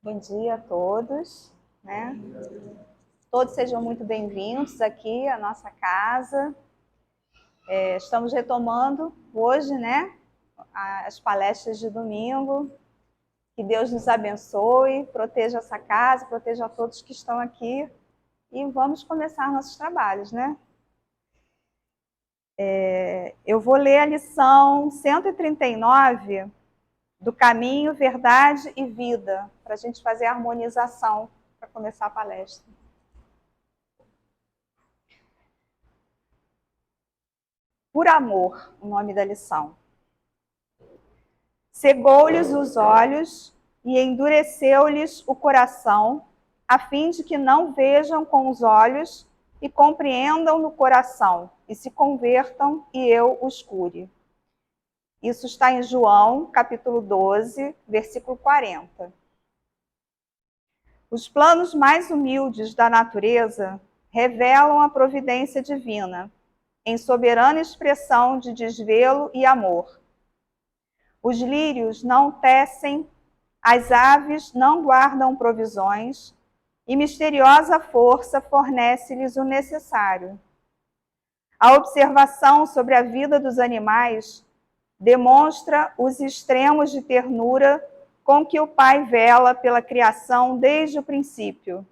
Bom dia a todos, né? Todos sejam muito bem-vindos aqui à nossa casa. Estamos retomando hoje, né, as palestras de domingo. Que Deus nos abençoe, proteja essa casa, proteja a todos que estão aqui e vamos começar nossos trabalhos, né? Eu vou ler a lição 139 do Caminho, Verdade e Vida, para a gente fazer a harmonização para começar a palestra. Por amor, o nome da lição. Cegou-lhes os olhos e endureceu-lhes o coração, a fim de que não vejam com os olhos e compreendam no coração, e se convertam e eu os cure. Isso está em João, capítulo 12, versículo 40. Os planos mais humildes da natureza revelam a providência divina, em soberana expressão de desvelo e amor. Os lírios não tecem, as aves não guardam provisões, e misteriosa força fornece-lhes o necessário. A observação sobre a vida dos animais demonstra os extremos de ternura com que o Pai vela pela criação desde o princípio.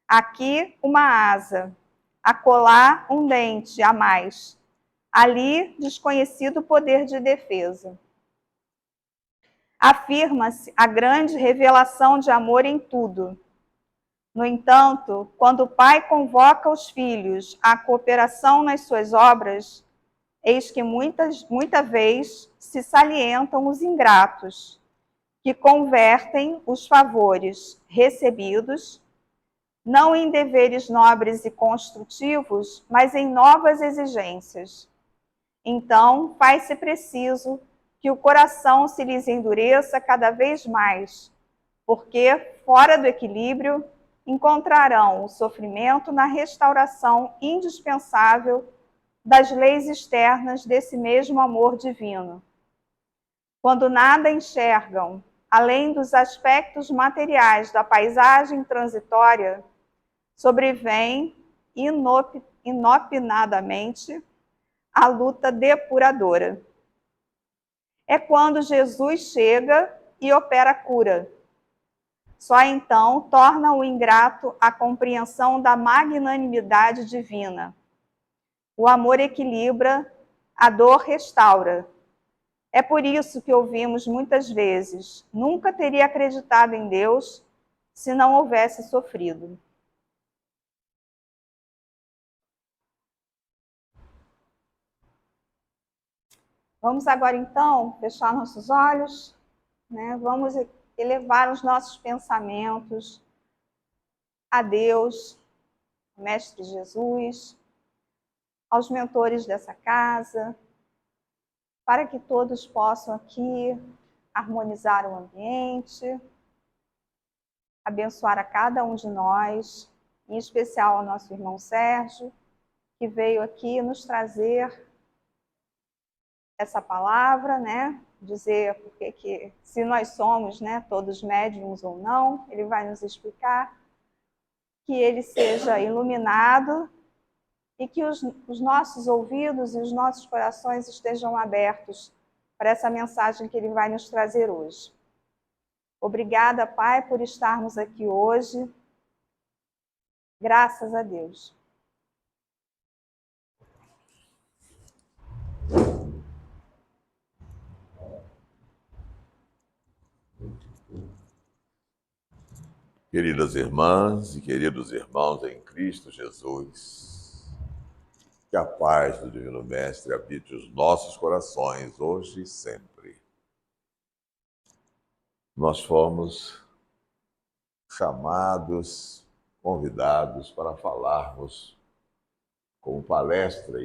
Aqui uma asa, acolá um dente a mais, ali desconhecido poder de defesa. Afirma-se a grande revelação de amor em tudo. No entanto, quando o Pai convoca os filhos à cooperação nas suas obras, eis que muita vez se salientam os ingratos, que convertem os favores recebidos, não em deveres nobres e construtivos, mas em novas exigências. Então, faz-se preciso que o coração se lhes endureça cada vez mais, porque, fora do equilíbrio, encontrarão o sofrimento na restauração indispensável das leis externas desse mesmo amor divino. Quando nada enxergam, além dos aspectos materiais da paisagem transitória, sobrevém inopinadamente a luta depuradora. É quando Jesus chega e opera a cura. Só então torna o ingrato a compreensão da magnanimidade divina. O amor equilibra, a dor restaura. É por isso que ouvimos muitas vezes: nunca teria acreditado em Deus se não houvesse sofrido. Vamos agora, então, fechar nossos olhos, né? Vamos elevar os nossos pensamentos a Deus, Mestre Jesus, aos mentores dessa casa, para que todos possam aqui harmonizar o ambiente, abençoar a cada um de nós, em especial ao nosso irmão Sérgio, que veio aqui nos trazer essa palavra, né? Dizer porque que, se nós somos, né, todos médiums ou não, ele vai nos explicar, que ele seja iluminado e que os nossos ouvidos e os nossos corações estejam abertos para essa mensagem que ele vai nos trazer hoje. Obrigada, Pai, por estarmos aqui hoje. Graças a Deus. Queridas irmãs e queridos irmãos em Cristo Jesus, que a paz do Divino Mestre habite os nossos corações hoje e sempre. Nós fomos chamados, convidados para falarmos como palestra,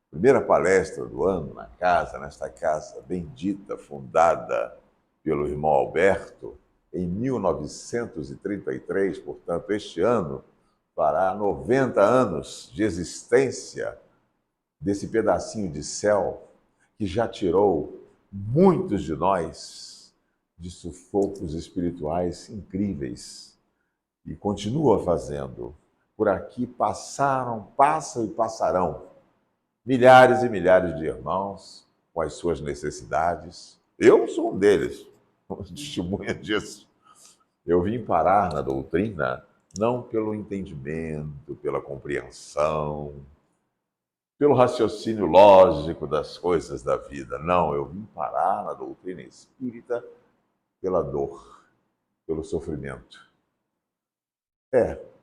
primeira palestra do ano na casa, nesta casa bendita, fundada pelo irmão Alberto, em 1933, portanto, este ano fará 90 anos de existência desse pedacinho de céu que já tirou muitos de nós de sufocos espirituais incríveis e continua fazendo. Por aqui passaram, passam e passarão milhares e milhares de irmãos com as suas necessidades. Eu sou um deles, testemunha disso. Eu vim parar na doutrina não pelo entendimento, pela compreensão, pelo raciocínio lógico das coisas da vida. Não, eu vim parar na doutrina espírita pela dor, pelo sofrimento.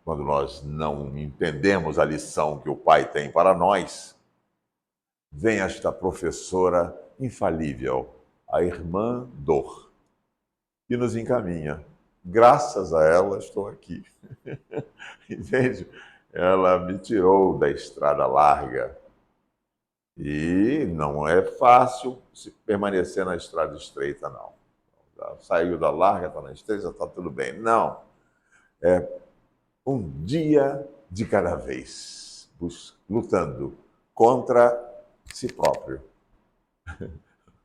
Quando nós não entendemos a lição que o Pai tem para nós, vem esta professora infalível, a irmã Dor, que nos encaminha. Graças a ela estou aqui. Entende? Ela me tirou da estrada larga. E não é fácil se permanecer na estrada estreita, não. Saiu da larga, está na estreita, está tudo bem. Não. É um dia de cada vez, lutando contra si próprio.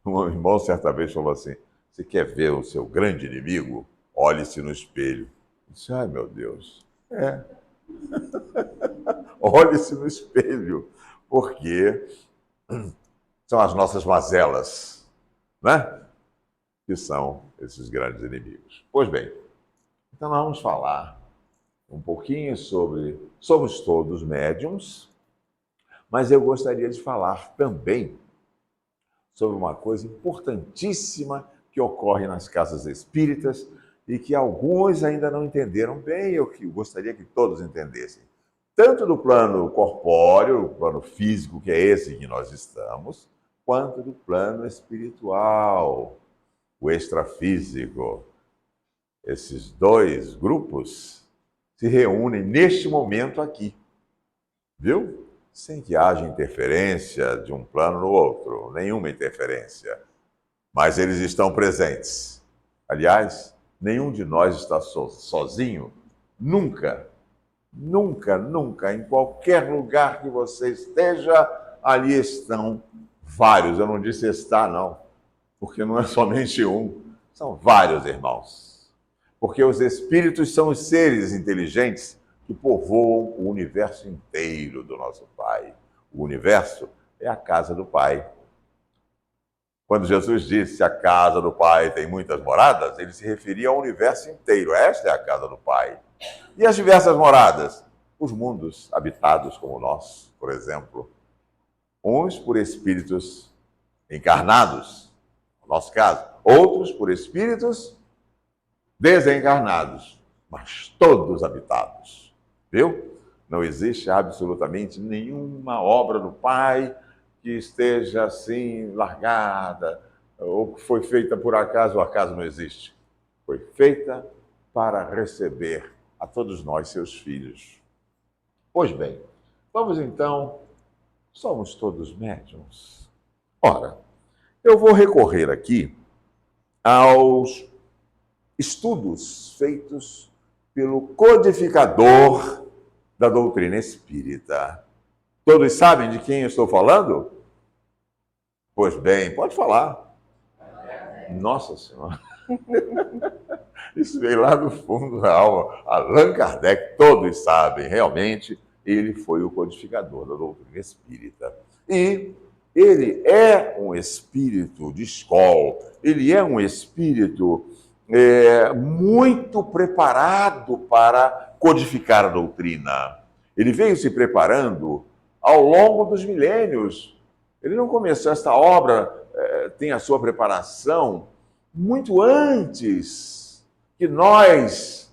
Um irmão certa vez falou assim: você quer ver o seu grande inimigo? Olhe-se no espelho. Eu disse: ai, meu Deus. Olhe-se no espelho, porque são as nossas mazelas, né? Que são esses grandes inimigos. Pois bem, então nós vamos falar um pouquinho sobre... Somos todos médiums, mas eu gostaria de falar também sobre uma coisa importantíssima que ocorre nas casas espíritas e que alguns ainda não entenderam bem, eu gostaria que todos entendessem. Tanto do plano corpóreo, o plano físico, que é esse que nós estamos, quanto do plano espiritual, o extrafísico. Esses dois grupos se reúnem neste momento aqui, viu? Sem que haja interferência de um plano no outro, nenhuma interferência. Mas eles estão presentes. Aliás, nenhum de nós está sozinho, nunca. Nunca, nunca, em qualquer lugar que você esteja, ali estão vários. Eu não disse estar, não, porque não é somente um, são vários irmãos. Porque os espíritos são os seres inteligentes que povoam o universo inteiro do nosso Pai. O universo é a casa do Pai. Quando Jesus disse a casa do Pai tem muitas moradas, ele se referia ao universo inteiro. Esta é a casa do Pai. E as diversas moradas? Os mundos habitados como o nosso, por exemplo. Uns por espíritos encarnados, no nosso caso. Outros por espíritos desencarnados, mas todos habitados. Viu? Não existe absolutamente nenhuma obra do Pai que esteja assim largada, ou que foi feita por acaso, o acaso não existe. Foi feita para receber a todos nós, seus filhos. Pois bem, vamos então, somos todos médiuns. Ora, eu vou recorrer aqui aos estudos feitos pelo codificador da doutrina espírita. Todos sabem de quem eu estou falando? Pois bem, pode falar. Nossa Senhora. Isso veio lá do fundo da alma. Allan Kardec, todos sabem, realmente, ele foi o codificador da doutrina espírita. E ele é um espírito de escola, ele é um espírito muito preparado para codificar a doutrina. Ele veio se preparando ao longo dos milênios. Ele não começou esta obra, tem a sua preparação muito antes que nós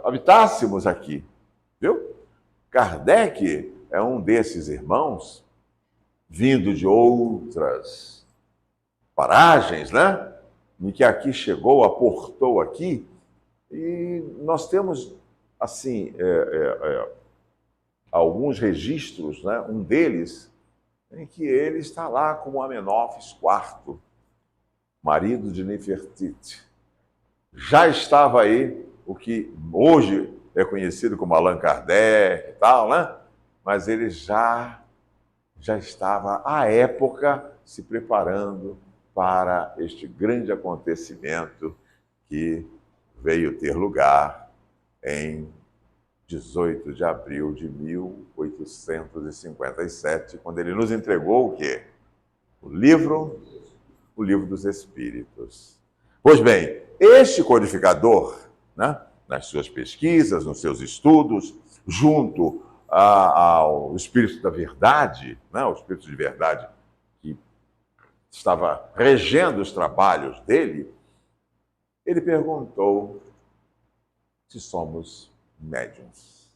habitássemos aqui, viu? Kardec é um desses irmãos, vindo de outras paragens, né? Em que aqui chegou, aportou aqui, e nós temos, assim, alguns registros, né? Um deles, em que ele está lá como Amenófis IV, marido de Nefertiti. Já estava aí o que hoje é conhecido como Allan Kardec e tal, né? Mas ele já estava, à época, se preparando para este grande acontecimento que veio ter lugar em 18 de abril de 1857, quando ele nos entregou o quê? O livro dos Espíritos. Pois bem, este codificador, né, nas suas pesquisas, nos seus estudos, junto ao Espírito da Verdade, né, o Espírito de Verdade que estava regendo os trabalhos dele, ele perguntou se somos médiuns.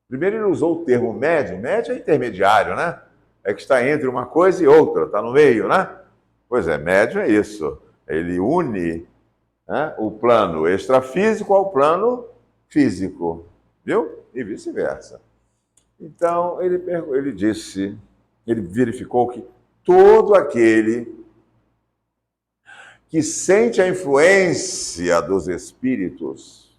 Primeiro ele usou o termo médium. Médium é intermediário, né? É que está entre uma coisa e outra, está no meio, né? Pois é, médium é isso. Ele une, né, o plano extrafísico ao plano físico, viu? E vice-versa. Então, ele verificou que todo aquele que sente a influência dos espíritos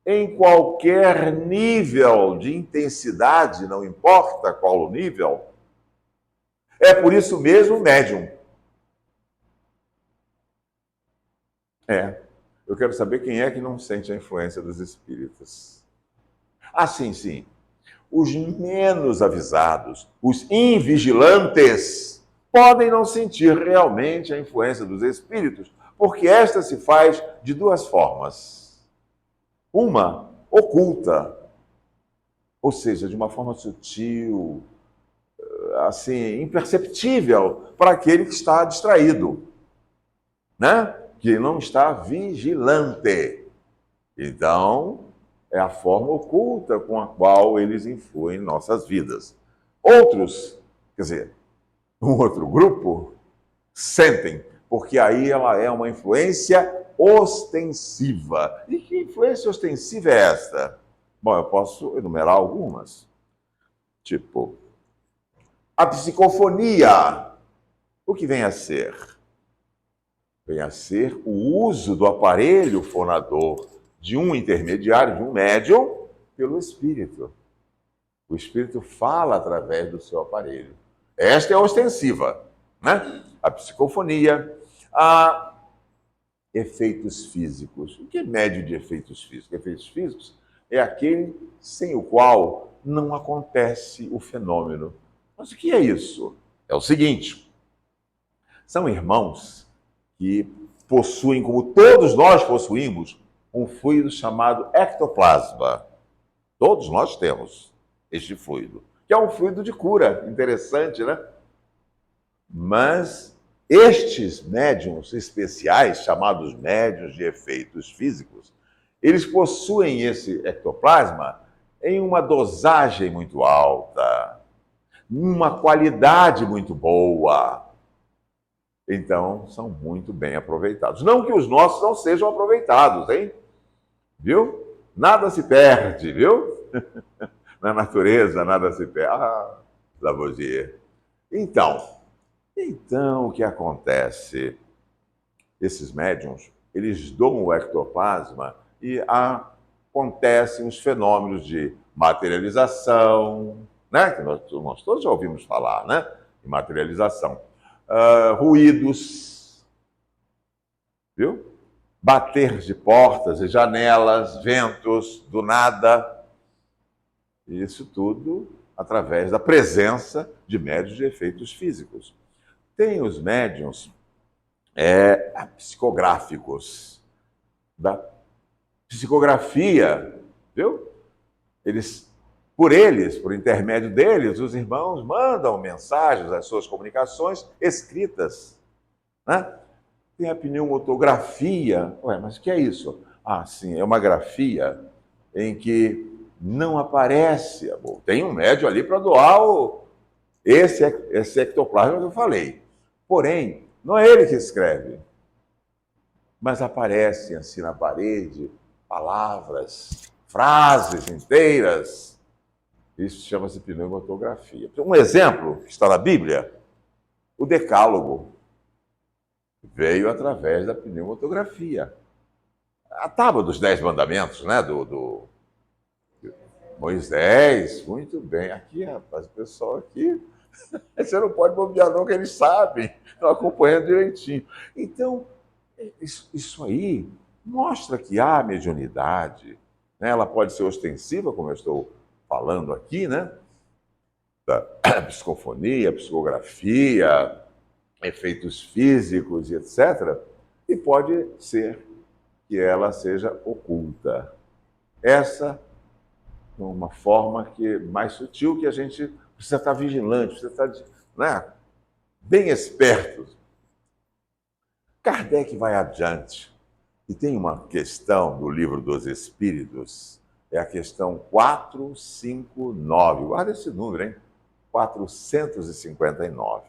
em qualquer nível de intensidade, não importa qual o nível, é por isso mesmo médium. Eu quero saber quem é que não sente a influência dos espíritos. Ah, sim. Os menos avisados, os invigilantes, podem não sentir realmente a influência dos espíritos, porque esta se faz de duas formas. Uma, oculta, ou seja, de uma forma sutil, assim, imperceptível para aquele que está distraído, né? Que não está vigilante. Então, é a forma oculta com a qual eles influem em nossas vidas. Outros, quer dizer, um outro grupo, sentem, porque aí ela é uma influência ostensiva. E que influência ostensiva é esta? Bom, eu posso enumerar algumas. Tipo, a psicofonia. O que vem a ser? Vem a ser o uso do aparelho fonador de um intermediário, de um médium, pelo espírito. O espírito fala através do seu aparelho. Esta é a ostensiva, né? A psicofonia, a efeitos físicos. O que é médio de efeitos físicos? Efeitos físicos é aquele sem o qual não acontece o fenômeno. Mas o que é isso? É o seguinte: são irmãos que possuem, como todos nós possuímos, um fluido chamado ectoplasma. Todos nós temos este fluido, que é um fluido de cura. Interessante, né? Mas estes médiuns especiais, chamados médiuns de efeitos físicos, eles possuem esse ectoplasma em uma dosagem muito alta, uma qualidade muito boa. Então, são muito bem aproveitados. Não que os nossos não sejam aproveitados, hein? Viu? Nada se perde, viu? Na natureza, nada se perde. Ah, Lavoisier. Então, o que acontece? Esses médiums, eles doam o ectoplasma e acontecem os fenômenos de materialização, né? Que nós todos já ouvimos falar, né? De materialização. Ruídos, viu? Bater de portas e janelas, ventos, do nada. Isso tudo através da presença de médiuns de efeitos físicos. Tem os médiuns psicográficos, da psicografia, viu? Por intermédio deles, os irmãos mandam mensagens, as suas comunicações escritas, né? Tem a pneumotografia. Ué, mas o que é isso? Ah, sim, é uma grafia em que não aparece, amor. Tem um médium ali para doar esse ectoplasma que eu falei. Porém, não é ele que escreve, mas aparecem assim na parede palavras, frases inteiras. Isso chama-se pneumotografia. Um exemplo que está na Bíblia, o Decálogo veio através da pneumotografia. A tábua dos 10 mandamentos, né, do Moisés, muito bem. Aqui, rapaz, o pessoal aqui Você não pode bobear não, que eles sabem, estão acompanhando direitinho. Então, isso aí mostra que há mediunidade, né? Ela pode ser ostensiva, como eu estou falando aqui, né? Da psicofonia, psicografia, efeitos físicos e etc. E pode ser que ela seja oculta. Essa é uma forma mais sutil que a gente precisa estar vigilante, precisa estar, né, bem esperto. Kardec vai adiante e tem uma questão do Livro dos Espíritos, é a questão 459. Guarda esse número, hein? 459.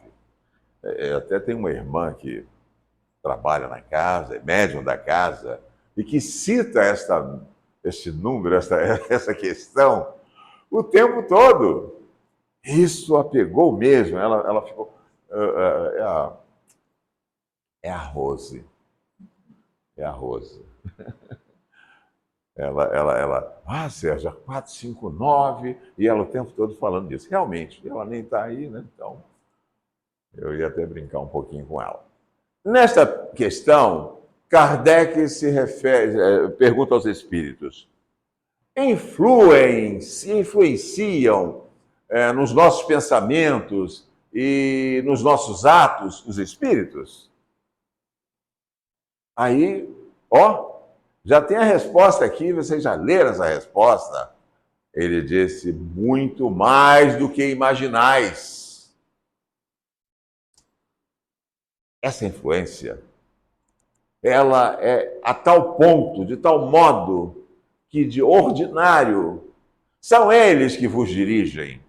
Até tem uma irmã que trabalha na casa, é médium da casa, e que cita este número, essa questão, o tempo todo. Isso a pegou mesmo. Ela ficou. É a Rose. É a Rose. Sérgio, 459, e ela o tempo todo falando disso. Realmente, ela nem está aí, né? Então, eu ia até brincar um pouquinho com ela. Nesta questão, Kardec pergunta aos espíritos: influenciam nos nossos pensamentos e nos nossos atos os espíritos? Aí, já tem a resposta aqui, vocês já leram essa resposta? Ele disse: muito mais do que imaginais. Essa influência, ela é a tal ponto, de tal modo, que de ordinário são eles que vos dirigem.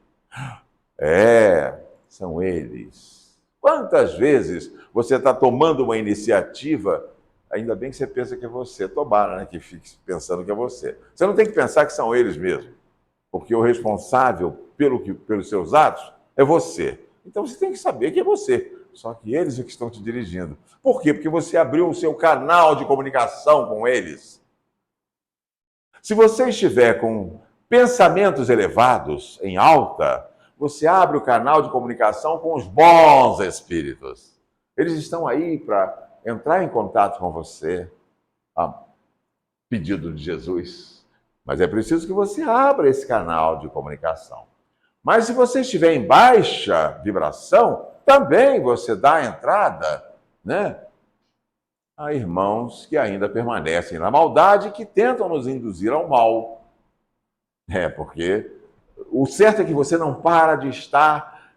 São eles. Quantas vezes você está tomando uma iniciativa, ainda bem que você pensa que é você, tomara, né, que fique pensando que é você. Você não tem que pensar que são eles mesmo, porque o responsável pelos seus atos é você. Então você tem que saber que é você. Só que eles é que estão te dirigindo. Por quê? Porque você abriu o seu canal de comunicação com eles. Se você estiver com pensamentos elevados, em alta, você abre o canal de comunicação com os bons espíritos. Eles estão aí para entrar em contato com você, a pedido de Jesus. Mas é preciso que você abra esse canal de comunicação. Mas se você estiver em baixa vibração, também você dá a entrada, né, a irmãos que ainda permanecem na maldade, que tentam nos induzir ao mal. Porque o certo é que você não para de estar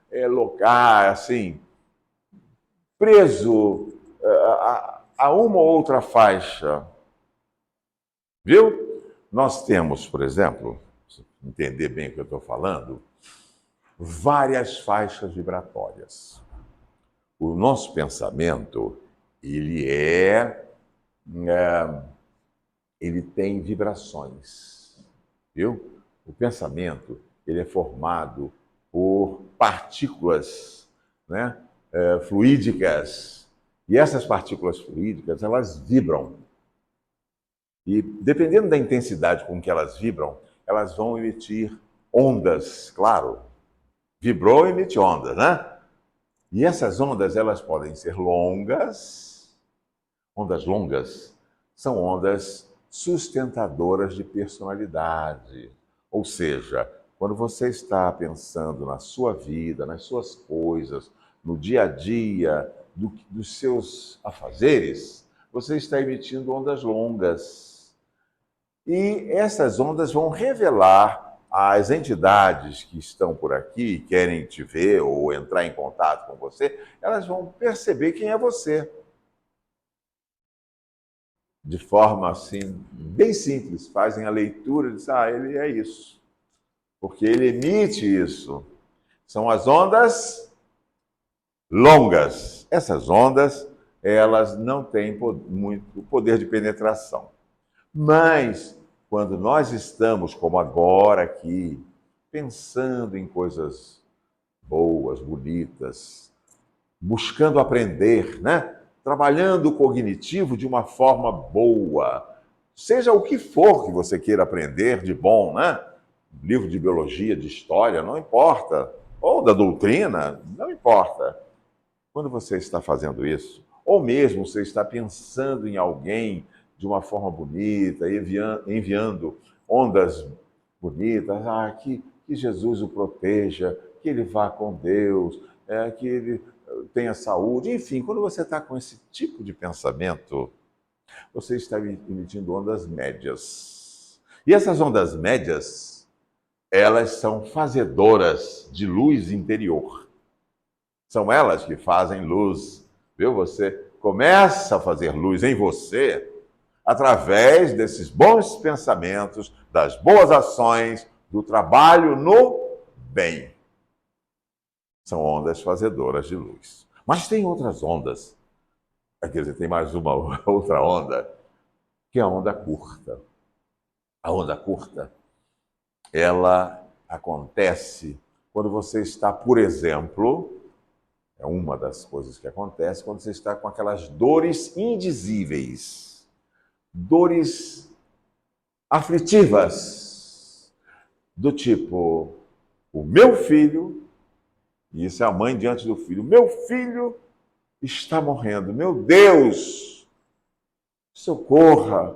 assim, preso a uma ou outra faixa. Viu? Nós temos, por exemplo, para entender bem o que eu estou falando, várias faixas vibratórias. O nosso pensamento, ele tem vibrações, viu? O pensamento, ele é formado por partículas, né, fluídicas, e essas partículas fluídicas, elas vibram. E dependendo da intensidade com que elas vibram, elas vão emitir ondas, claro. Vibrou, emite ondas, né? E essas ondas, elas podem ser longas. Ondas longas são ondas sustentadoras de personalidade. Ou seja, quando você está pensando na sua vida, nas suas coisas, no dia a dia, dos seus afazeres, você está emitindo ondas longas. E essas ondas vão revelar às entidades que estão por aqui, querem te ver ou entrar em contato com você, elas vão perceber quem é você. De forma assim, bem simples, fazem a leitura e dizem: ele é isso. Porque ele emite isso. São as ondas longas. Essas ondas, elas não têm muito poder de penetração. Mas, quando nós estamos, como agora aqui, pensando em coisas boas, bonitas, buscando aprender, né? Trabalhando o cognitivo de uma forma boa, seja o que for que você queira aprender de bom, né? Livro de biologia, de história, não importa. ou da doutrina, não importa. Quando você está fazendo isso, ou mesmo você está pensando em alguém de uma forma bonita, enviando ondas bonitas, que Jesus o proteja, que ele vá com Deus, que ele tenha saúde, enfim, quando você está com esse tipo de pensamento, você está emitindo ondas médias. E essas ondas médias, elas são fazedoras de luz interior. São elas que fazem luz, viu? Você começa a fazer luz em você através desses bons pensamentos, das boas ações, do trabalho no bem. São ondas fazedoras de luz. Mas tem outras ondas. Quer dizer, tem mais uma outra onda, que é a onda curta. A onda curta, ela acontece quando você está, por exemplo, é uma das coisas que acontece quando você está com aquelas dores indizíveis, dores aflitivas, do tipo, o meu filho, e isso é a mãe diante do filho, meu filho está morrendo, meu Deus, socorra,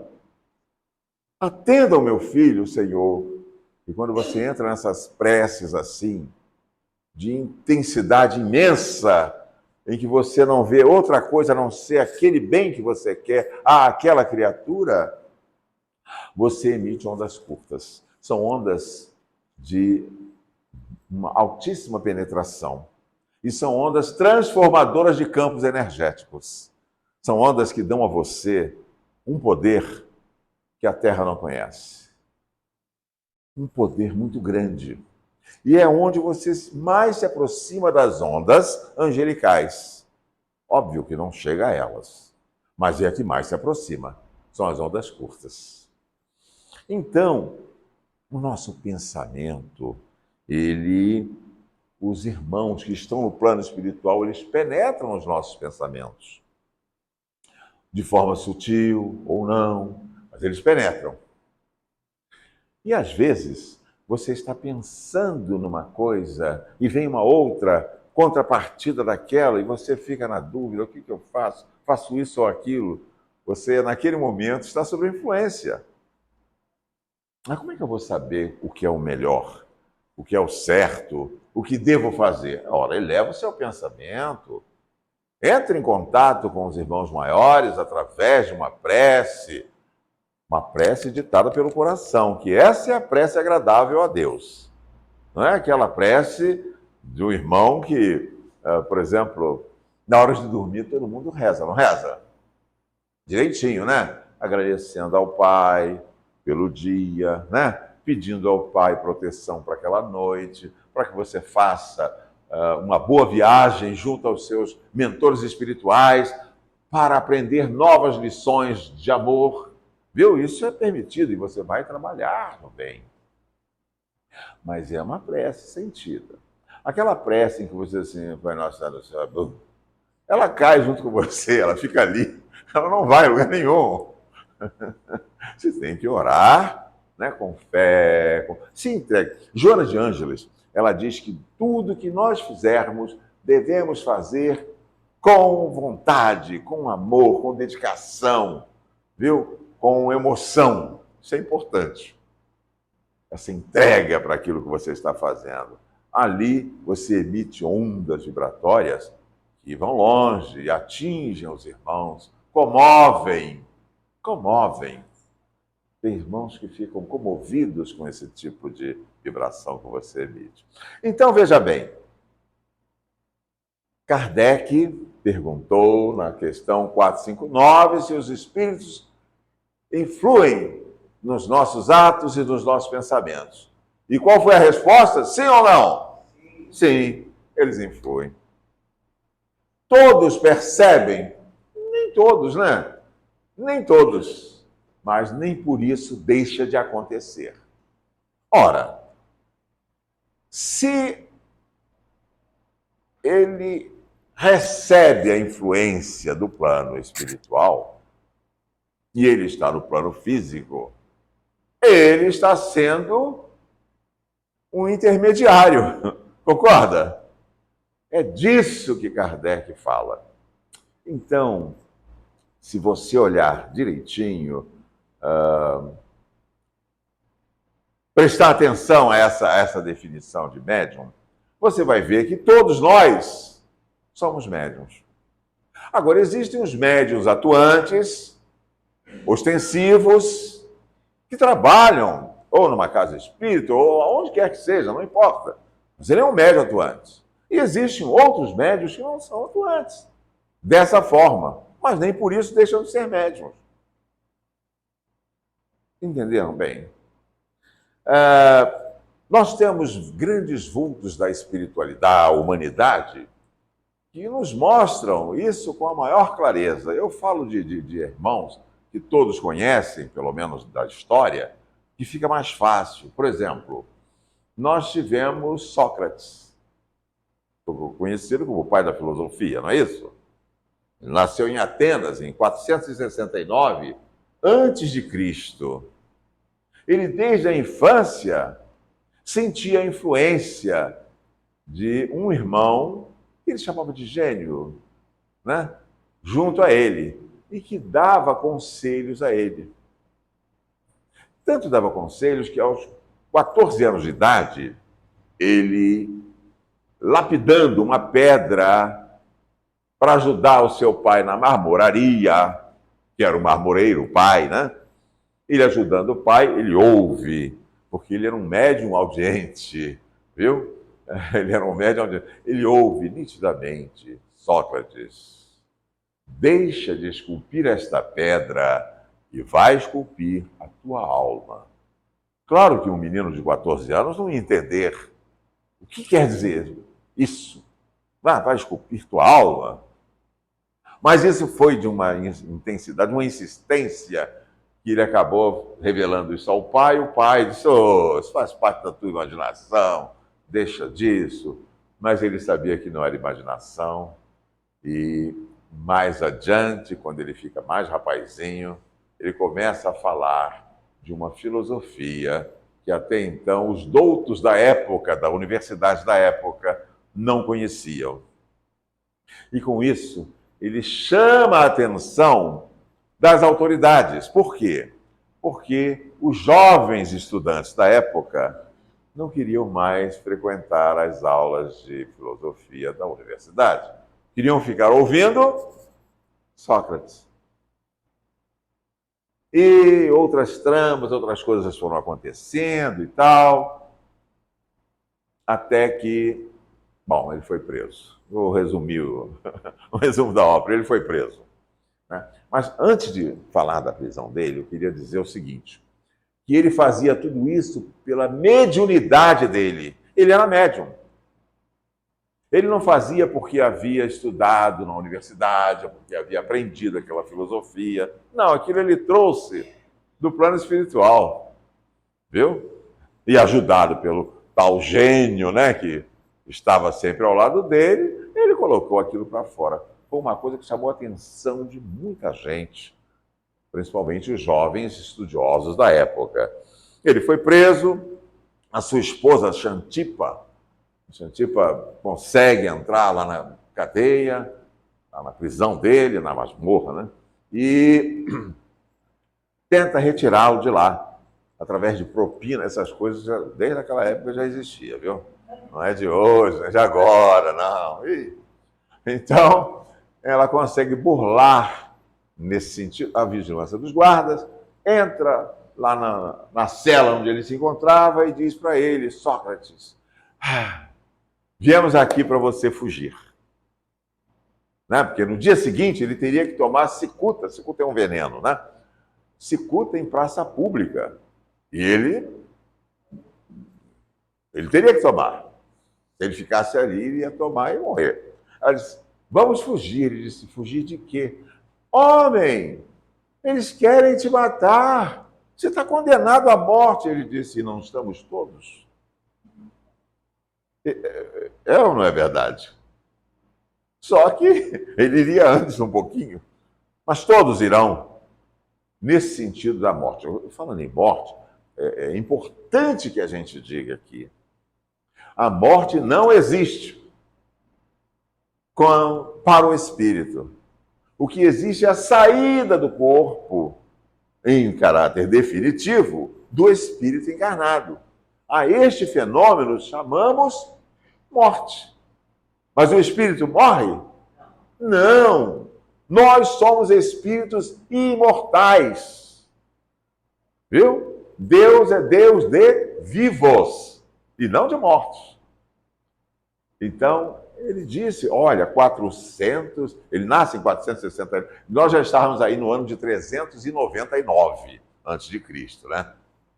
atenda ao meu filho, Senhor. E quando você entra nessas preces assim, de intensidade imensa, em que você não vê outra coisa a não ser aquele bem que você quer àquela criatura, você emite ondas curtas. São ondas de uma altíssima penetração. E são ondas transformadoras de campos energéticos. São ondas que dão a você um poder que a Terra não conhece. Um poder muito grande. E é onde você mais se aproxima das ondas angelicais. Óbvio que não chega a elas, mas é a que mais se aproxima. São as ondas curtas. Então, o nosso pensamento, os irmãos que estão no plano espiritual, eles penetram os nossos pensamentos. De forma sutil ou não, mas eles penetram. E às vezes, você está pensando numa coisa e vem uma outra contrapartida daquela e você fica na dúvida, o que eu faço? Faço isso ou aquilo? Você, naquele momento, está sob influência. Mas como é que eu vou saber o que é o melhor? O que é o certo? O que devo fazer? Ora, eleva o seu pensamento. Entre em contato com os irmãos maiores através de uma prece ditada pelo coração, que essa é a prece agradável a Deus. Não é aquela prece de um irmão que, por exemplo, na hora de dormir todo mundo reza, não reza? Direitinho, né? Agradecendo ao Pai pelo dia, né? Pedindo ao Pai proteção para aquela noite, para que você faça uma boa viagem junto aos seus mentores espirituais para aprender novas lições de amor. Viu? Isso é permitido e você vai trabalhar no bem. Mas é uma prece sentida. Aquela prece em que você assim, Pai Nosso Senhor do Céu, ela cai junto com você, ela fica ali, ela não vai a lugar nenhum. Você tem que orar, né, com fé, se entregue. Joana de Ângeles, ela diz que tudo que nós fizermos, devemos fazer com vontade, com amor, com dedicação, viu? Com emoção. Isso é importante. Essa entrega para aquilo que você está fazendo. Ali você emite ondas vibratórias que vão longe e atingem os irmãos, comovem. Tem irmãos que ficam comovidos com esse tipo de vibração que você emite. Então, veja bem, Kardec perguntou na questão 459 se os espíritos influem nos nossos atos e nos nossos pensamentos. E qual foi a resposta? Sim ou não? Sim, eles influem. Todos percebem? Nem todos, né? Nem todos. Mas nem por isso deixa de acontecer. Ora, se ele recebe a influência do plano espiritual e ele está no plano físico, ele está sendo um intermediário. Concorda? É disso que Kardec fala. Então, se você olhar direitinho, prestar atenção a essa definição de médium, você vai ver que todos nós somos médiums. Agora, existem os médiuns atuantes, ostensivos, que trabalham ou numa casa espírita, ou aonde quer que seja, não importa. Mas ele é um médium atuante. E existem outros médiuns que não são atuantes dessa forma, mas nem por isso deixam de ser médiuns. Entenderam bem? Nós temos grandes vultos da espiritualidade, da humanidade, que nos mostram isso com a maior clareza. Eu falo de irmãos que todos conhecem, pelo menos da história, que fica mais fácil. Por exemplo, nós tivemos Sócrates, conhecido como o pai da filosofia, não é isso? Ele nasceu em Atenas em 469 a.C. Ele, desde a infância, sentia a influência de um irmão que ele chamava de gênio, né? Junto a ele, e que dava conselhos a ele. Tanto dava conselhos que aos 14 anos de idade, ele, lapidando uma pedra para ajudar o seu pai na marmoraria, que era o marmoreiro, o pai, né? Ele ajudando o pai, ele ouve, porque ele era um médium audiente, viu? Ele era um médium audiente. Ele ouve nitidamente: Sócrates, deixa de esculpir esta pedra e vai esculpir a tua alma. Claro que um menino de 14 anos não ia entender o que quer dizer isso. Vai esculpir tua alma. Mas isso foi de uma intensidade, uma insistência, que ele acabou revelando isso ao pai. O pai disse: isso faz parte da tua imaginação, deixa disso. Mas ele sabia que não era imaginação. E mais adiante, quando ele fica mais rapazinho, ele começa a falar de uma filosofia que até então os doutos da época, da universidade da época, não conheciam. E com isso, ele chama a atenção das autoridades. Por quê? Porque os jovens estudantes da época não queriam mais frequentar as aulas de filosofia da universidade. Queriam ficar ouvindo Sócrates. E outras tramas, outras coisas foram acontecendo e tal, até que, bom, ele foi preso. Vou resumir o resumo da obra: ele foi preso. Né? Mas antes de falar da prisão dele, eu queria dizer o seguinte, que ele fazia tudo isso pela mediunidade dele. Ele era médium. Ele não fazia porque havia estudado na universidade, porque havia aprendido aquela filosofia. Não, aquilo ele trouxe do plano espiritual, viu? E ajudado pelo tal gênio, né, que estava sempre ao lado dele, ele colocou aquilo para fora. Foi uma coisa que chamou a atenção de muita gente, principalmente os jovens estudiosos da época. Ele foi preso, a sua esposa Xantipa consegue entrar lá na cadeia, lá na prisão dele, na masmorra, né? E tenta retirá-lo de lá, através de propina. Essas coisas, desde aquela época já existia, viu? Não é de hoje, não é de agora, não. Então, ela consegue burlar, nesse sentido, a vigilância dos guardas, entra lá na cela onde ele se encontrava e diz para ele: Sócrates, viemos aqui para você fugir. Né? Porque no dia seguinte ele teria que tomar cicuta. Cicuta é um veneno, né? Cicuta em praça pública. E ele teria que tomar. Se ele ficasse ali, ele ia tomar e morrer. Ela disse: vamos fugir. Ele disse: fugir de quê? Homem, eles querem te matar. Você está condenado à morte. Ele disse: e não estamos todos? É ou não é verdade? Só que ele iria antes um pouquinho. Mas todos irão, nesse sentido da morte. Falando em morte, é importante que a gente diga aqui: A morte não existe para o espírito. O que existe é a saída do corpo em caráter definitivo do espírito encarnado. A este fenômeno chamamos morte. Mas o espírito morre? Não. Nós somos espíritos imortais. Viu? Deus é Deus de vivos e não de mortos. Então, ele disse, olha, 400, ele nasce em 460, nós já estávamos aí no ano de 399 antes de Cristo, né?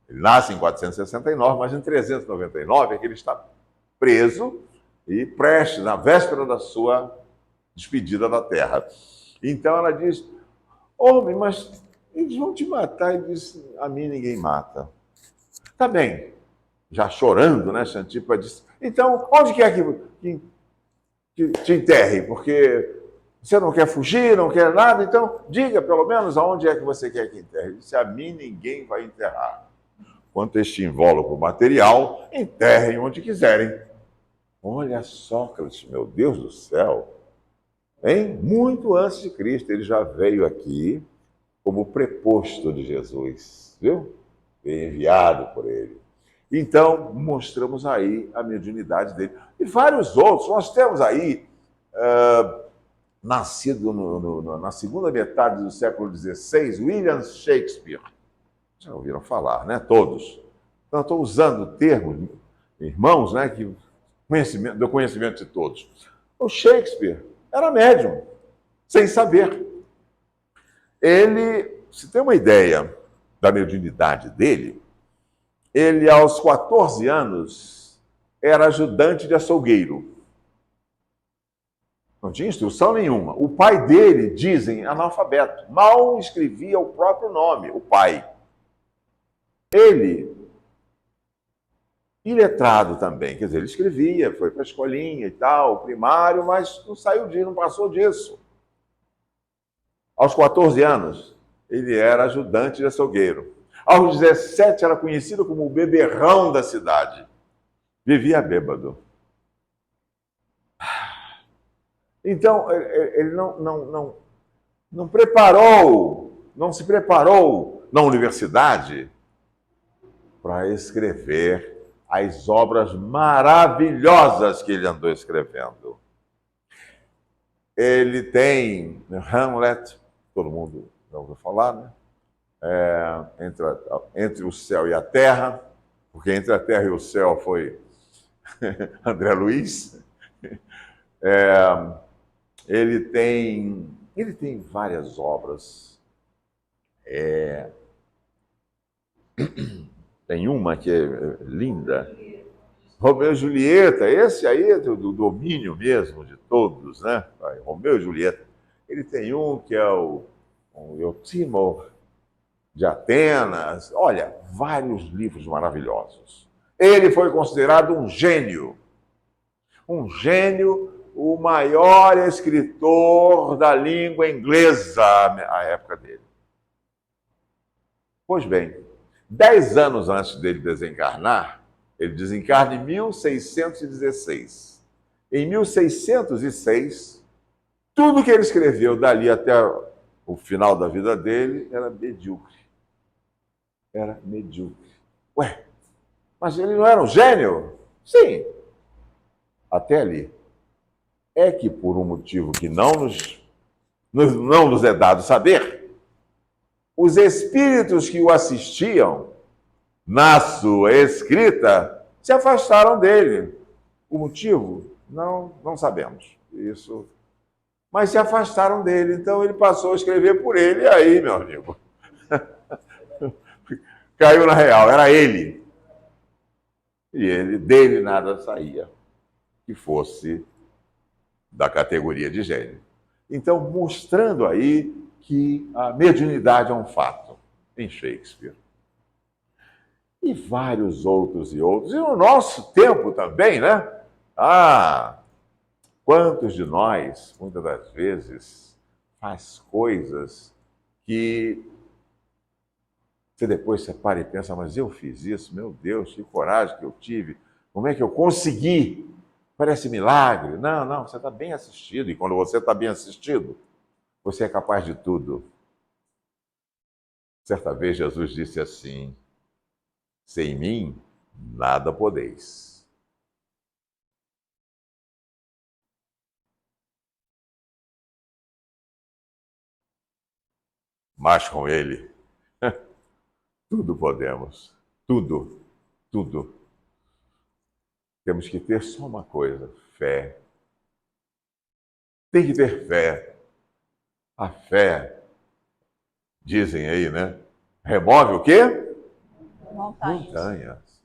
Ele nasce em 469, mas em 399 é que ele está preso e prestes, na véspera da sua despedida da terra. Então ela diz, homem, mas eles vão te matar. Ele disse, a mim ninguém mata. Tá bem. Já chorando, né, Xantipa disse, então, onde quer que te enterre? Porque você não quer fugir, não quer nada, então diga pelo menos aonde é que você quer que enterre. Ele disse, a mim ninguém vai enterrar. Quanto este invólucro material, enterrem onde quiserem. Olha Sócrates, meu Deus do céu. Hein? Muito antes de Cristo, ele já veio aqui como preposto de Jesus, viu? Veio enviado por ele. Então, mostramos aí a mediunidade dele. E vários outros. Nós temos aí, nascido na segunda metade do século XVI, William Shakespeare. Já ouviram falar, né? Todos. Então, estou usando termos, irmãos, né? Que do conhecimento de todos. O Shakespeare era médium, sem saber. Ele, se tem uma ideia da mediunidade dele, ele, aos 14 anos, era ajudante de açougueiro. Não tinha instrução nenhuma. O pai dele, dizem, analfabeto. Mal escrevia o próprio nome, o pai. Ele, iletrado também. Quer dizer, ele escrevia, foi para a escolinha e tal, primário, mas não saiu disso, não passou disso. Aos 14 anos, ele era ajudante de açougueiro. Aos 17, era conhecido como o beberrão da cidade. Vivia bêbado. Então, ele não preparou, não se preparou na universidade para escrever as obras maravilhosas que ele andou escrevendo. Ele tem Hamlet, todo mundo já ouviu falar, né? Entre o céu e a terra, porque entre a terra e o céu foi André Luiz. Ele tem várias obras. Tem uma que é linda, Romeu e Julieta, esse aí é do domínio mesmo de todos, né? Romeu e Julieta. Ele tem um que é o Eutímor de Atenas. Olha, vários livros maravilhosos. Ele foi considerado um gênio. Um gênio, o maior escritor da língua inglesa à época dele. Pois bem, 10 anos antes dele desencarnar, ele desencarna em 1616. Em 1606, tudo que ele escreveu dali até o final da vida dele era medíocre. Era medíocre. Ué, mas ele não era um gênio? Sim, até ali. É que por um motivo que não nos é dado saber, os espíritos que o assistiam na sua escrita se afastaram dele. O motivo? Não sabemos. Isso. Mas se afastaram dele, então ele passou a escrever por ele, e aí, meu amigo, caiu na real, era ele. E dele nada saía que fosse da categoria de gênio. Então, mostrando aí que a mediunidade é um fato em Shakespeare. E vários outros e outros. E no nosso tempo também, né? Quantos de nós, muitas das vezes, faz coisas que você depois para e pensa, mas eu fiz isso, meu Deus, que coragem que eu tive. Como é que eu consegui? Parece milagre. Não, não, você está bem assistido. E quando você está bem assistido, você é capaz de tudo. Certa vez Jesus disse assim: sem mim, nada podeis. Mas com ele, tudo podemos. Tudo, tudo. Temos que ter só uma coisa: fé. Tem que ter fé. A fé, dizem aí, né? Remove o quê? Montanhas. Montanhas.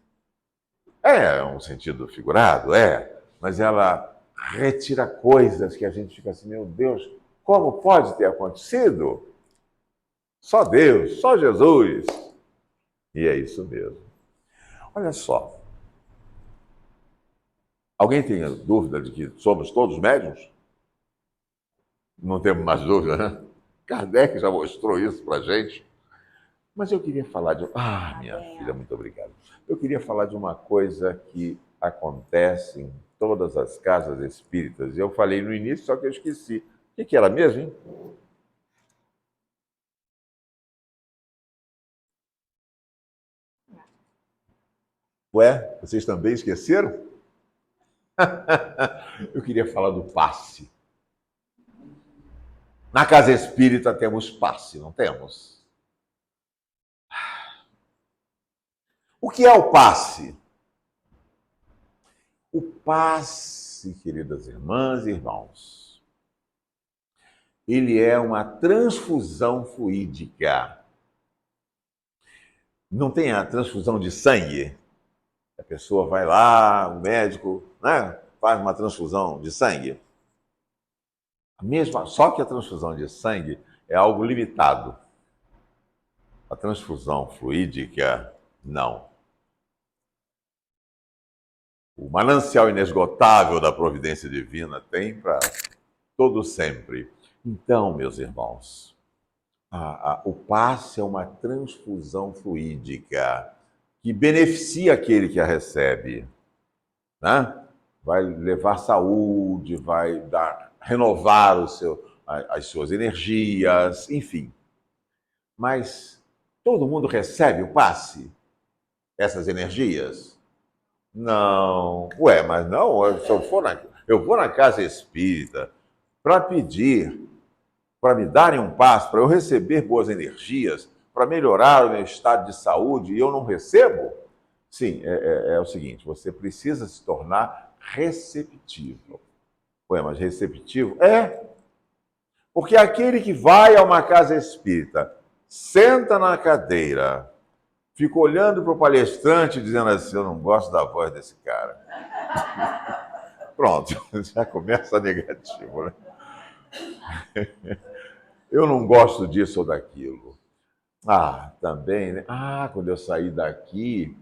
É um sentido figurado, é. Mas ela retira coisas que a gente fica assim, meu Deus, como pode ter acontecido? Só Deus, só Jesus. E é isso mesmo. Olha só. Alguém tem dúvida de que somos todos médiuns? Não temos mais dúvida, né? Kardec já mostrou isso pra gente. Mas eu queria falar de... Ah, minha filha, muito obrigado. Eu queria falar de uma coisa que acontece em todas as casas espíritas. Eu falei no início, só que eu esqueci. O que era mesmo, hein? Ué, vocês também esqueceram? Eu queria falar do passe. Na casa espírita temos passe, não temos? O que é o passe? O passe, queridas irmãs e irmãos, ele é uma transfusão fluídica. Não tem a transfusão de sangue? A pessoa vai lá, o médico, né, faz uma transfusão de sangue. Só que a transfusão de sangue é algo limitado. A transfusão fluídica, não. O manancial inesgotável da providência divina tem para todo sempre. Então, meus irmãos, o passe é uma transfusão fluídica que beneficia aquele que a recebe, né? Vai levar saúde, vai renovar as suas energias, enfim. Mas todo mundo recebe o passe? Essas energias? Não. Ué, mas não, se eu vou na casa espírita para pedir, para me darem um passe, para eu receber boas energias, para melhorar o meu estado de saúde e eu não recebo? Sim, é o seguinte, você precisa se tornar receptivo. Ué, mas receptivo? É. Porque aquele que vai a uma casa espírita, senta na cadeira, fica olhando para o palestrante dizendo assim, eu não gosto da voz desse cara. Pronto, já começa negativo, né? Eu não gosto disso ou daquilo. Ah, também, né? Ah, quando eu sair daqui,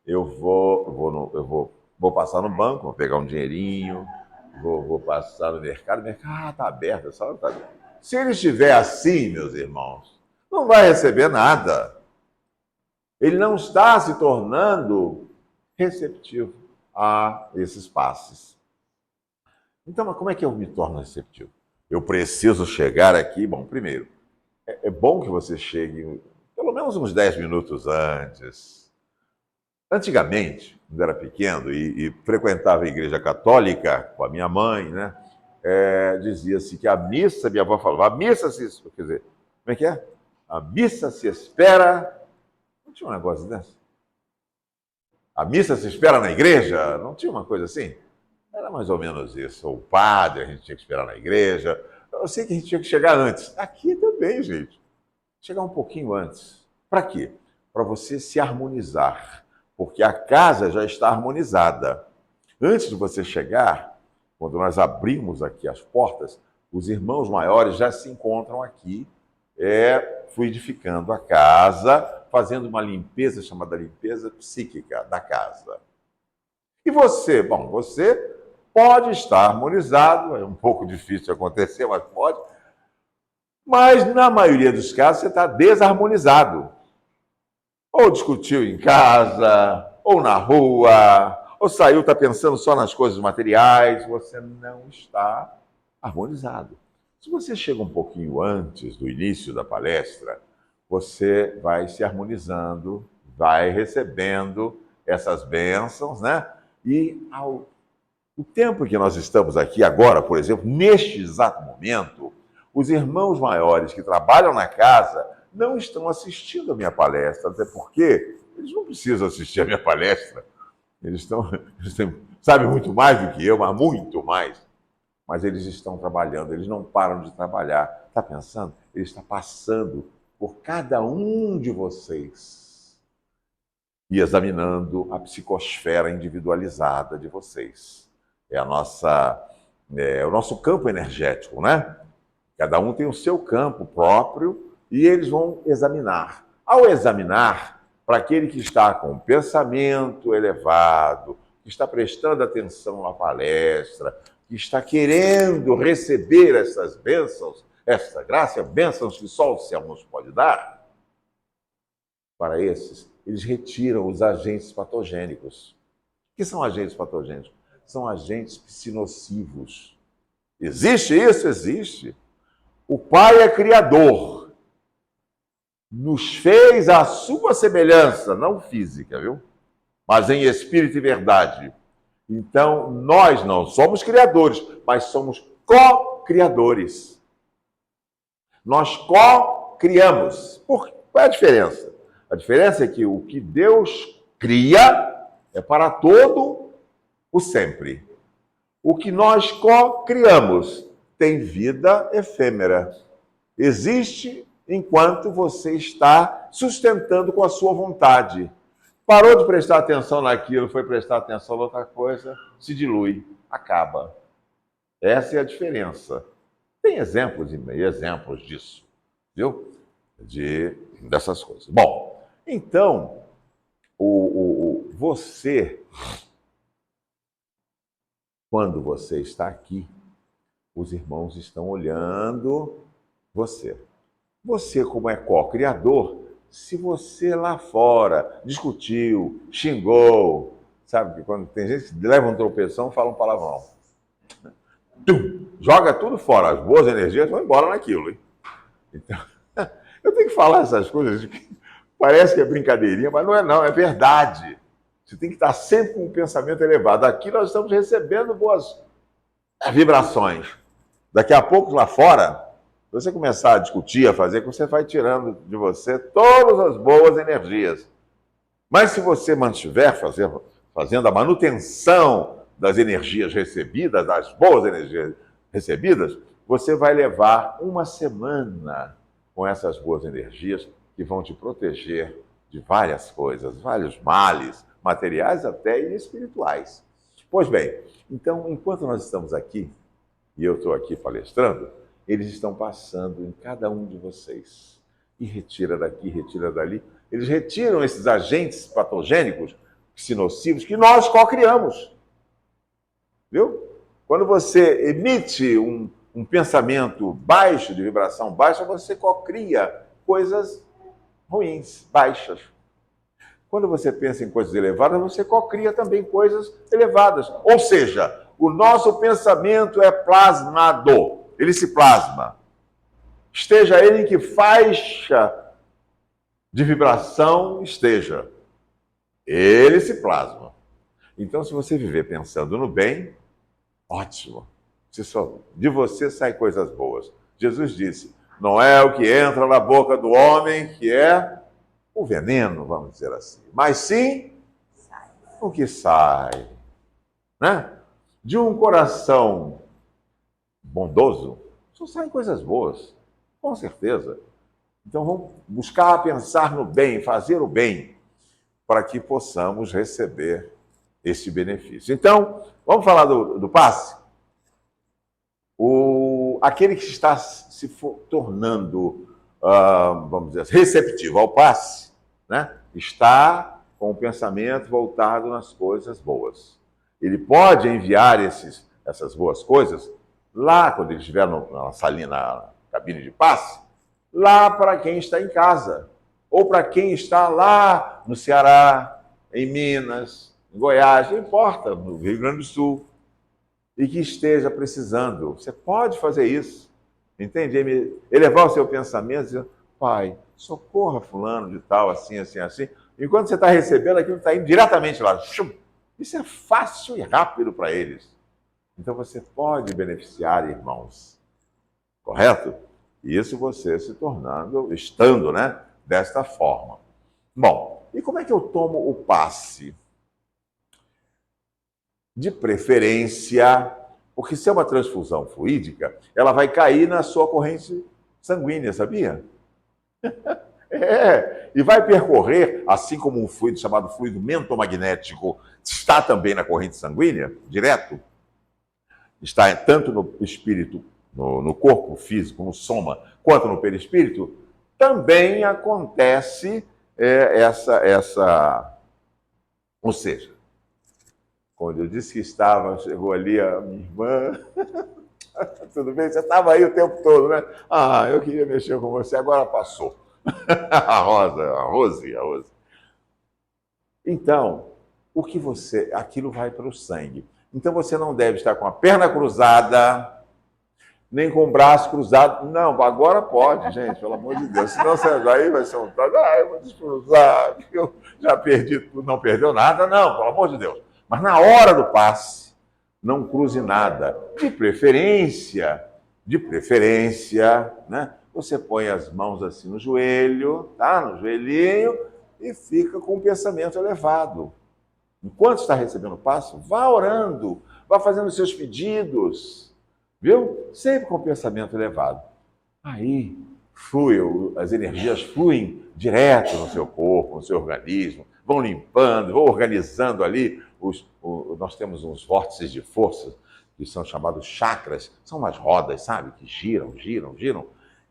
eu vou passar no banco, vou pegar um dinheirinho, vou passar no mercado. O mercado está aberto, essa hora está aberto. Se ele estiver assim, meus irmãos, não vai receber nada. Ele não está se tornando receptivo a esses passes. Então, mas como é que eu me torno receptivo? Eu preciso chegar aqui, bom, primeiro, é bom que você chegue pelo menos uns 10 minutos antes. Antigamente, quando era pequeno e frequentava a igreja católica com a minha mãe, né? Dizia-se que a missa, minha avó falava, a missa se... Quer dizer, como é que é? A missa se espera... Não tinha um negócio desse? A missa se espera na igreja? Não tinha uma coisa assim? Era mais ou menos isso. O padre, a gente tinha que esperar na igreja. Eu sei que a gente tinha que chegar antes. Aqui também, gente. Chegar um pouquinho antes. Para quê? Para você se harmonizar. Porque a casa já está harmonizada. Antes de você chegar, quando nós abrimos aqui as portas, os irmãos maiores já se encontram aqui, fluidificando a casa, fazendo uma limpeza chamada limpeza psíquica da casa. E você? Bom, você pode estar harmonizado, é um pouco difícil de acontecer, mas pode. Mas, na maioria dos casos, você está desarmonizado. Ou discutiu em casa, ou na rua, ou saiu, está pensando só nas coisas materiais, você não está harmonizado. Se você chega um pouquinho antes do início da palestra, você vai se harmonizando, vai recebendo essas bênçãos, né? E o tempo que nós estamos aqui agora, por exemplo, neste exato momento, os irmãos maiores que trabalham na casa não estão assistindo a minha palestra, até porque eles não precisam assistir a minha palestra. Eles sabem muito mais do que eu, mas muito mais. Mas eles estão trabalhando, eles não param de trabalhar. Está pensando? Ele está passando por cada um de vocês e examinando a psicosfera individualizada de vocês. É o nosso campo energético, né? Cada um tem o seu campo próprio e eles vão examinar. Ao examinar, para aquele que está com um pensamento elevado, que está prestando atenção à palestra, que está querendo receber essas bênçãos, essa graça, bênçãos que só o céu nos pode dar, para esses, eles retiram os agentes patogênicos. O que são agentes patogênicos? São agentes psinocivos. Existe isso? Existe. O Pai é criador. Nos fez à sua semelhança, não física, viu? Mas em espírito e verdade. Então, nós não somos criadores, mas somos co-criadores. Nós co-criamos. Qual é a diferença? A diferença é que o que Deus cria é para todo o sempre. O que nós co-criamos tem vida efêmera. Existe enquanto você está sustentando com a sua vontade. Parou de prestar atenção naquilo, foi prestar atenção em outra coisa, se dilui, acaba. Essa é a diferença. Tem exemplos e exemplos disso, viu? Dessas coisas. Bom, então, você, quando você está aqui, os irmãos estão olhando você. Você, como é co-criador, se você lá fora discutiu, xingou, sabe que quando tem gente que leva um tropeção, fala um palavrão. Joga tudo fora, as boas energias vão embora naquilo. Hein? Então, eu tenho que falar essas coisas, parece que é brincadeirinha, mas não é não, é verdade. Você tem que estar sempre com um pensamento elevado. Aqui nós estamos recebendo boas vibrações. Daqui a pouco lá fora, se você começar a discutir, a fazer, você vai tirando de você todas as boas energias. Mas se você mantiver fazendo a manutenção das energias recebidas, das boas energias recebidas, você vai levar uma semana com essas boas energias que vão te proteger de várias coisas, vários males, materiais até e espirituais. Pois bem, então, enquanto nós estamos aqui, e eu estou aqui palestrando, eles estão passando em cada um de vocês. E retira daqui, retira dali. Eles retiram esses agentes patogênicos, nocivos, que nós co-criamos. Viu? Quando você emite um pensamento baixo, de vibração baixa, você co-cria coisas ruins, baixas. Quando você pensa em coisas elevadas, você co-cria também coisas elevadas. Ou seja, o nosso pensamento é plasmado. Ele se plasma. Esteja ele em que faixa de vibração esteja. Ele se plasma. Então, se você viver pensando no bem, ótimo. De você saem coisas boas. Jesus disse, não é o que entra na boca do homem que é o veneno, vamos dizer assim, mas sim o que sai. Né? De um coração bondoso, só saem coisas boas, com certeza. Então vamos buscar pensar no bem, fazer o bem, para que possamos receber esse benefício. Então, vamos falar do passe? Aquele que está se tornando, vamos dizer, receptivo ao passe, né? Está com o pensamento voltado nas coisas boas. Ele pode enviar essas boas coisas lá, quando ele estiver na salinha, na cabine de passe, lá para quem está em casa, ou para quem está lá no Ceará, em Minas, em Goiás, não importa, no Rio Grande do Sul, e que esteja precisando. Você pode fazer isso, entende? Elevar o seu pensamento, dizendo, Pai, socorra fulano de tal, assim, assim, assim. Enquanto você está recebendo, aquilo está indo diretamente lá. Isso é fácil e rápido para eles. Então você pode beneficiar, irmãos. Correto? Isso você se tornando, estando, né? Desta forma. Bom, e como é que eu tomo o passe? De preferência, porque se é uma transfusão fluídica, ela vai cair na sua corrente sanguínea, sabia? E vai percorrer, assim como um fluido chamado fluido mentomagnético está também na corrente sanguínea, direto, está tanto no espírito, no corpo físico, no soma, quanto no perispírito, também acontece ou seja, quando eu disse que estava, chegou ali a minha irmã. Tudo bem? Você estava aí o tempo todo, né? Ah, eu queria mexer com você, agora passou. A Rose. Então, aquilo vai para o sangue. Então você não deve estar com a perna cruzada, nem com o braço cruzado. Não, agora pode, gente, pelo amor de Deus. Senão você aí vai ser um tal, eu vou descruzar, eu já perdi tudo, não perdeu nada, não, pelo amor de Deus. Mas na hora do passe, não cruze nada. De preferência, né? Você põe as mãos assim no joelho, tá? No joelhinho, e fica com o pensamento elevado. Enquanto está recebendo o passe, vá orando, vá fazendo seus pedidos, viu? Sempre com o pensamento elevado. Aí as energias fluem direto no seu corpo, no seu organismo, vão limpando, vão organizando ali. Nós temos uns vórtices de força, que são chamados chakras, são umas rodas, sabe? Que giram,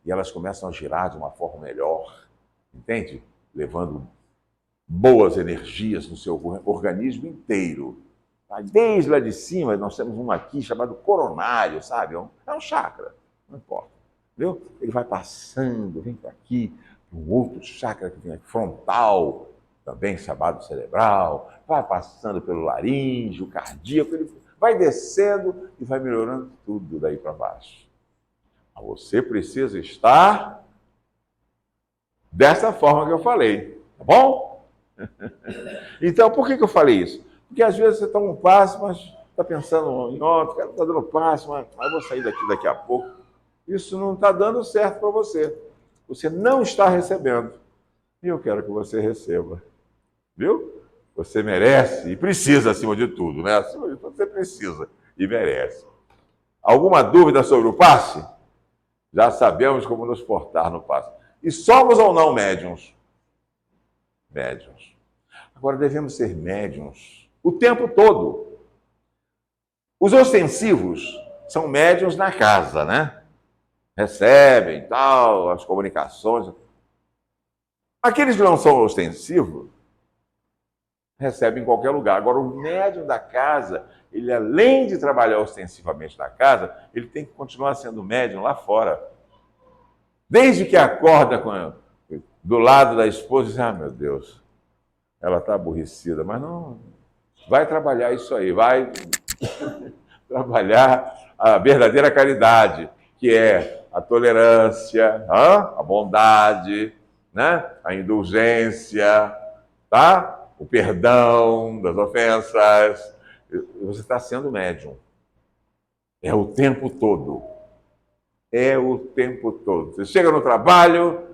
e elas começam a girar de uma forma melhor, entende? Levando boas energias no seu organismo inteiro. Desde lá de cima, nós temos um aqui chamado coronário, sabe? É um chakra, não importa. Entendeu? Ele vai passando, vem para aqui, um outro chakra que vem aqui, frontal, também chamado cerebral, vai passando pelo laríngeo, cardíaco, ele vai descendo e vai melhorando tudo daí para baixo. Mas você precisa estar dessa forma que eu falei, tá bom? Então, por que eu falei isso? Porque às vezes você toma um passo, mas está pensando em outro, cara, está dando passo, mas eu vou sair daqui a pouco. Isso não está dando certo para você. Você não está recebendo. E eu quero que você receba. Viu? Você merece e precisa, acima de tudo, né? Acima de tudo, você precisa e merece. Alguma dúvida sobre o passe? Já sabemos como nos portar no passe. E somos ou não médiuns? Médiuns. Agora devemos ser médiuns o tempo todo. Os ostensivos são médiuns na casa, né? Recebem tal, as comunicações. Aqueles que não são ostensivos, recebem em qualquer lugar. Agora, o médium da casa, ele além de trabalhar ostensivamente na casa, ele tem que continuar sendo médium lá fora. Desde que acorda do lado da esposa e diz, meu Deus, ela está aborrecida, mas não, vai trabalhar isso aí, vai trabalhar a verdadeira caridade, que é a tolerância, a bondade, né? A indulgência, tá? O perdão das ofensas. Você está sendo médium. É o tempo todo. É o tempo todo. Você chega no trabalho,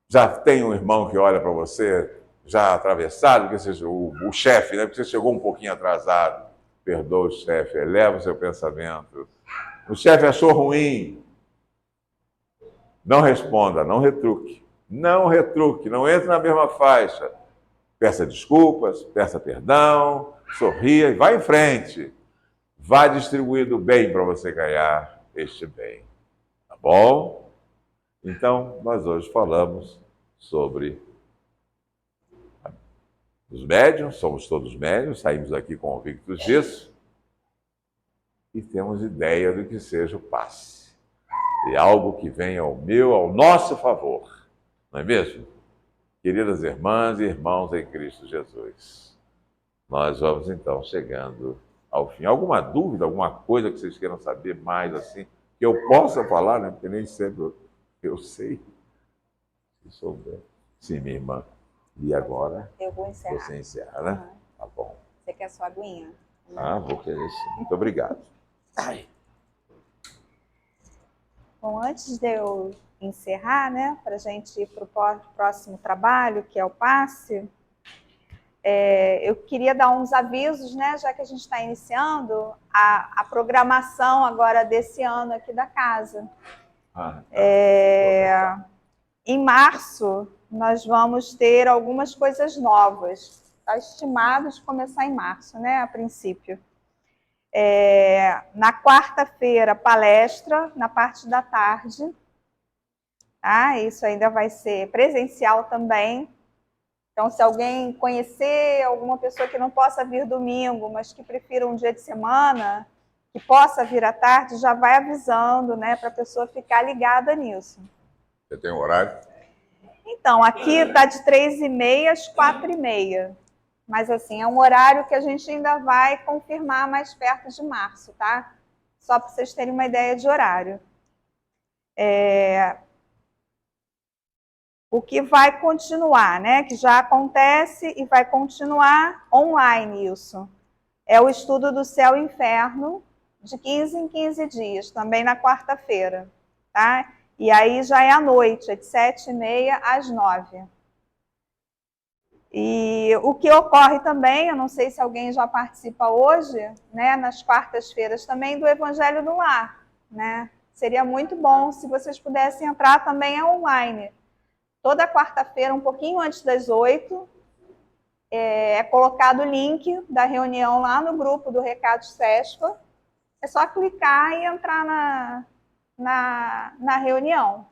já tem um irmão que olha para você já atravessado, que seja o chefe, né? Porque você chegou um pouquinho atrasado. Perdoa o chefe, eleva o seu pensamento. O chefe achou ruim. Não responda, não retruque. Não retruque, não entre na mesma faixa. Peça desculpas, peça perdão, sorria e vá em frente. Vá distribuindo bem para você ganhar este bem. Tá bom? Então, nós hoje falamos sobre os médiuns, somos todos médiuns, saímos aqui convictos disso e temos ideia do que seja o passe. É algo que vem ao nosso favor, não é mesmo? Queridas irmãs e irmãos em Cristo Jesus, nós vamos então chegando ao fim. Alguma dúvida, alguma coisa que vocês queiram saber mais, assim, que eu possa falar, né? Porque nem sempre eu sei, se souber. Sim, minha irmã. E agora? Eu vou encerrar. Você encerra, né? Uhum. Tá bom. Você quer sua aguinha? Ah, vou querer sim. Muito obrigado. Ai. Bom, antes de eu encerrar, né, para a gente ir para o próximo trabalho, que é o passe, eu queria dar uns avisos, né, já que a gente está iniciando a programação agora desse ano aqui da casa. Em março, nós vamos ter algumas coisas novas. Está estimado de começar em março, né, a princípio. Na quarta-feira, palestra, na parte da tarde. Tá? Isso ainda vai ser presencial também. Então, se alguém conhecer alguma pessoa que não possa vir domingo, mas que prefira um dia de semana, que possa vir à tarde, já vai avisando, né, para a pessoa ficar ligada nisso. Você tem um horário? Então, aqui está de 3h30 às 4h30. Mas, assim, é um horário que a gente ainda vai confirmar mais perto de março, tá? Só para vocês terem uma ideia de horário. O que vai continuar, né? Que já acontece e vai continuar online isso. É o estudo do céu e inferno, de 15 em 15 dias, também na quarta-feira, tá? E aí já é à noite, é de 7h30 às 9h. E o que ocorre também, eu não sei se alguém já participa hoje, né, nas quartas-feiras também, do Evangelho no Lar, né? Seria muito bom se vocês pudessem entrar, também é online. Toda quarta-feira, um pouquinho antes das 8h, é colocado o link da reunião lá no grupo do Recados Sespa. É só clicar e entrar na reunião.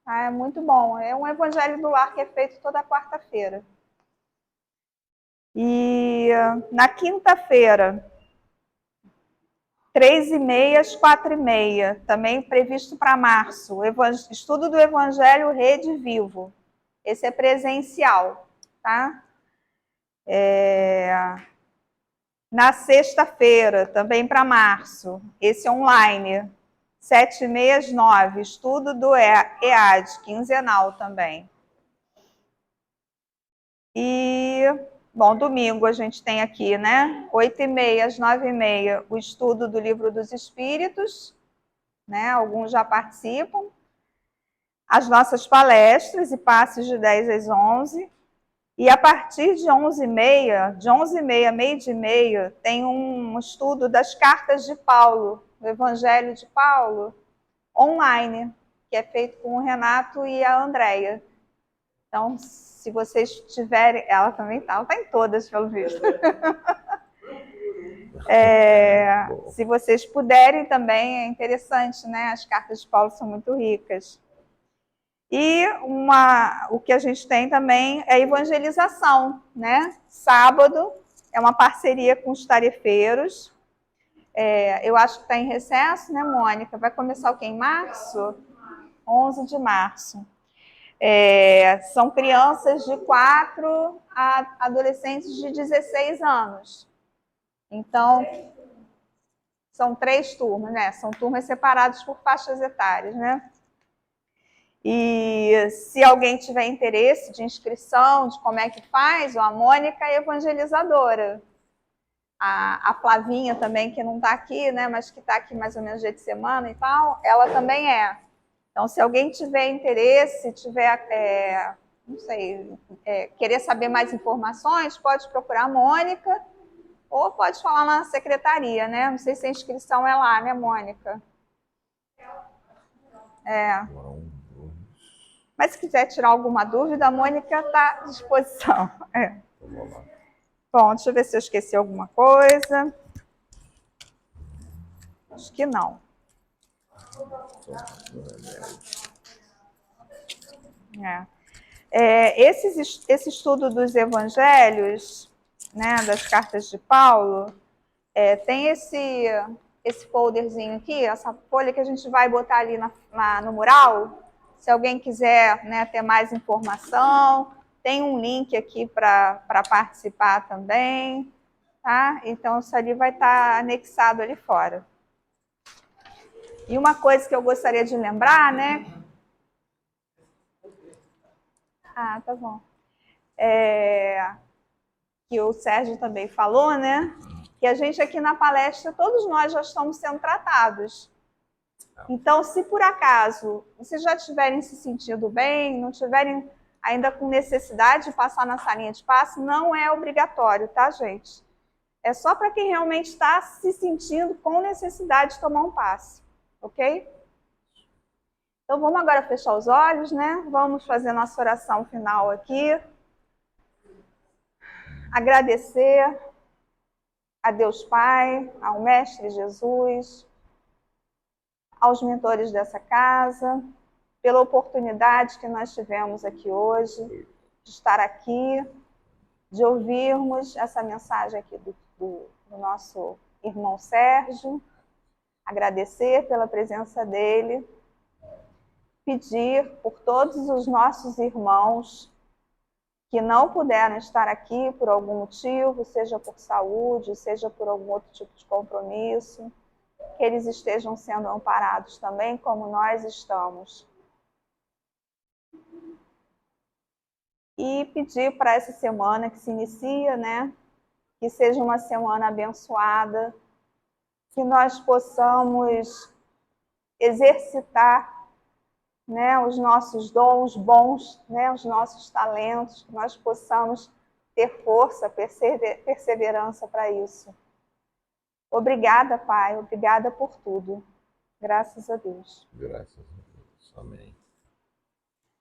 Tá? É muito bom. É um Evangelho do Lar que é feito toda quarta-feira. E na quinta-feira, 3h30 às 4h30, também previsto para março, estudo do Evangelho Rede Vivo. Esse é presencial, tá? Na sexta-feira, também para março, esse online, 7h30 às 9h, estudo do EAD, quinzenal também. E, bom, domingo a gente tem aqui, né, 8h30 às 9h30, o estudo do Livro dos Espíritos, né, alguns já participam. As nossas palestras e passes de 10 às 11h. E a partir de 11h30, meio de meia, tem um estudo das cartas de Paulo, do Evangelho de Paulo, online, que é feito com o Renato e a Andréia. Então, se vocês tiverem... Ela também está, ela está em todas, pelo visto. Se vocês puderem também, é interessante, né? As cartas de Paulo são muito ricas. E o que a gente tem também é evangelização, né? Sábado é uma parceria com os tarefeiros. Eu acho que está em recesso, né, Mônica? Vai começar o quê? Em março? 11 de março. São crianças de 4 a adolescentes de 16 anos. Então, são 3 turmas, né? São turmas separadas por faixas etárias, né? E se alguém tiver interesse de inscrição, de como é que faz, a Mônica é evangelizadora. A Flavinha também, que não está aqui, né, mas que está aqui mais ou menos dia de semana e tal, ela também é. Então, se alguém tiver interesse, tiver, não sei, querer saber mais informações, pode procurar a Mônica ou pode falar na secretaria, né? Não sei se a inscrição é lá, né, Mônica? Mas se quiser tirar alguma dúvida, a Mônica está à disposição. Bom, deixa eu ver se eu esqueci alguma coisa. Acho que não. Esse estudo dos evangelhos, né, das cartas de Paulo, tem esse folderzinho aqui, essa folha que a gente vai botar ali no mural. Se alguém quiser, né, ter mais informação, tem um link aqui para participar também. tá? Então isso ali vai estar anexado ali fora. E uma coisa que eu gostaria de lembrar, né? Ah, tá bom. Que o Sérgio também falou, né? Que a gente aqui na palestra, todos nós já estamos sendo tratados. Então, se por acaso vocês já estiverem se sentindo bem, não tiverem ainda com necessidade de passar na salinha de passe, não é obrigatório, tá, gente? É só para quem realmente está se sentindo com necessidade de tomar um passe, ok? Então, vamos agora fechar os olhos, né? Vamos fazer nossa oração final aqui. Agradecer a Deus Pai, ao Mestre Jesus, aos mentores dessa casa, pela oportunidade que nós tivemos aqui hoje, de estar aqui, de ouvirmos essa mensagem aqui do nosso irmão Sérgio, agradecer pela presença dele, pedir por todos os nossos irmãos que não puderam estar aqui por algum motivo, seja por saúde, seja por algum outro tipo de compromisso, que eles estejam sendo amparados também, como nós estamos. E pedir para essa semana que se inicia, né, que seja uma semana abençoada, que nós possamos exercitar, né, os nossos dons bons, né, os nossos talentos, que nós possamos ter força, perseverança para isso. Obrigada, Pai, obrigada por tudo. Graças a Deus. Graças a Deus. Amém.